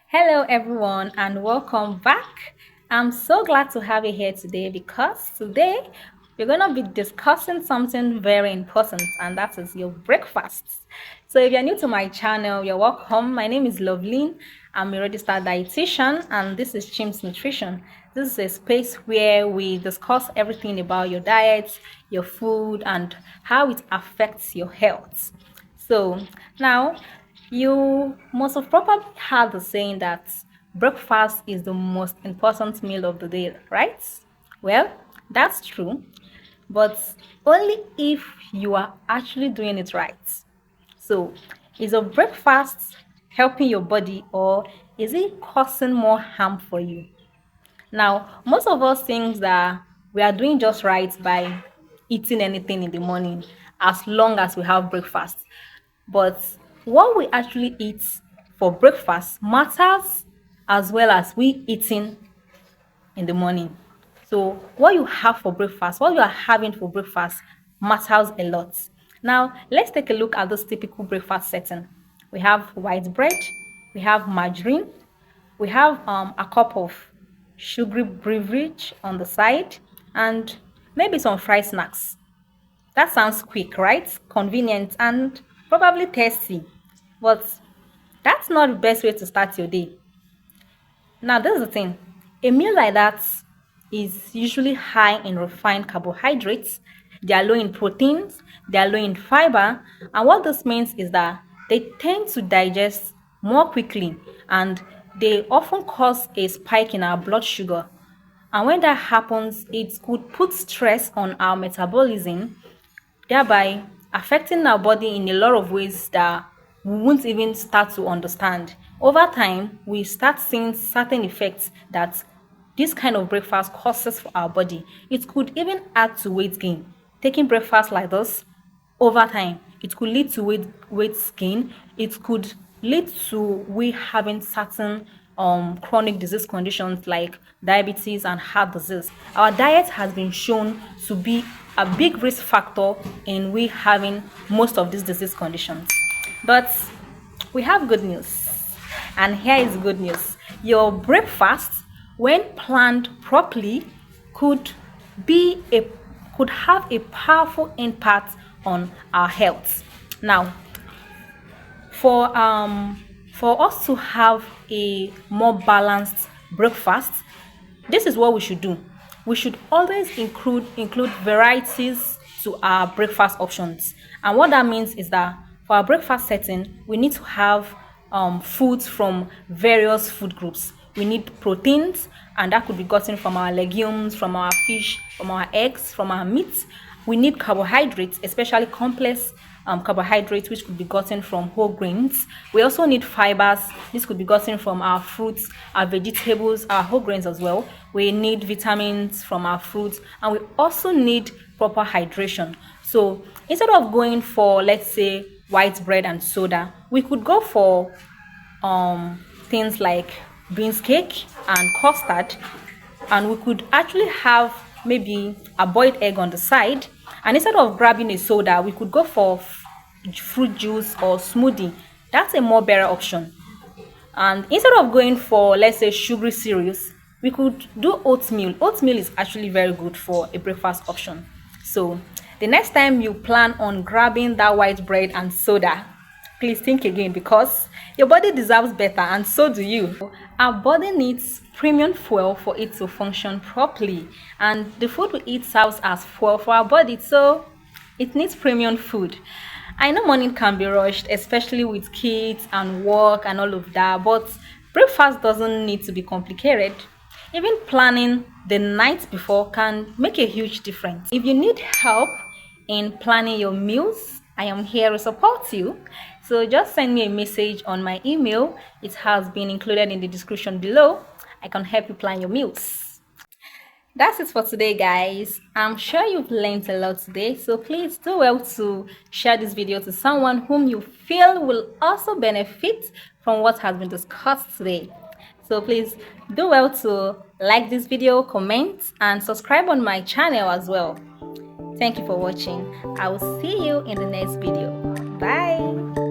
Hello, everyone, and welcome back. I'm so glad to have you here today because today we're going to be discussing something very important, and that is your breakfasts. So, if you're new to my channel, you're welcome. My name is Loveline. I'm a registered dietitian, and this is Chim's Nutrition. This is a space where we discuss everything about your diet, your food, and how it affects your health. So now you must have probably heard the saying that breakfast is the most important meal of the day, right? Well, that's true, but only if you are actually doing it right. So, is a breakfast helping your body or is it causing more harm for you? Now, most of us think that we are doing just right by eating anything in the morning as long as we have breakfast. But what we actually eat for breakfast matters as well as we eating in the morning. So what you have for breakfast, what you are having for breakfast matters a lot. Now, let's take a look at this typical breakfast setting. We have white bread, we have margarine, we have a cup of sugary beverage on the side, and maybe some fried snacks. That sounds quick, right? Convenient and probably tasty. But that's not the best way to start your day. Now, this is the thing. A meal like that is usually high in refined carbohydrates. They are low in proteins, they are low in fiber, and what this means is that they tend to digest more quickly and they often cause a spike in our blood sugar. And when that happens, it could put stress on our metabolism, thereby affecting our body in a lot of ways that we won't even start to understand. Over time, we start seeing certain effects that this kind of breakfast causes for our body. It could even add to weight gain. Taking breakfast like this over time, it could lead to weight gain. It could lead to we having certain chronic disease conditions like diabetes and heart disease. Our diet has been shown to be a big risk factor in we having most of these disease conditions. But we have good news. And here is good news. Your breakfast, when planned properly, could be a could have a powerful impact on our health. Now, for us to have a more balanced breakfast, this is what we should do. We should always include varieties to our breakfast options. And what that means is that for our breakfast setting, we need to have foods from various food groups. We need proteins, and that could be gotten from our legumes, from our fish, from our eggs, from our meat. We need carbohydrates, especially complex carbohydrates, which could be gotten from whole grains. We also need fibers. This could be gotten from our fruits, our vegetables, our whole grains as well. We need vitamins from our fruits, and we also need proper hydration. So instead of going for, let's say, white bread and soda, we could go for things like beans cake and custard, and we could actually have maybe a boiled egg on the side, and instead of grabbing a soda we could go for fruit juice or smoothie. That's a more better option. And instead of going for, let's say, sugary cereals, we could do oatmeal. Oatmeal is actually very good for a breakfast option. So the next time you plan on grabbing that white bread and soda, please think again because your body deserves better and so do you. Our body needs premium fuel for it to function properly, and the food we eat serves as fuel for our body, so it needs premium food. I know morning can be rushed, especially with kids and work and all of that, but breakfast doesn't need to be complicated. Even planning the night before can make a huge difference. If you need help in planning your meals, I am here to support you. So just send me a message on my email. It has been included in the description below. I can help you plan your meals. That's it for today, guys. I'm sure you've learned a lot today, so please do well to share this video to someone whom you feel will also benefit from what has been discussed today. So please do well to like this video, comment, and subscribe on my channel as well. Thank you for watching. I will see you in the next video. Bye.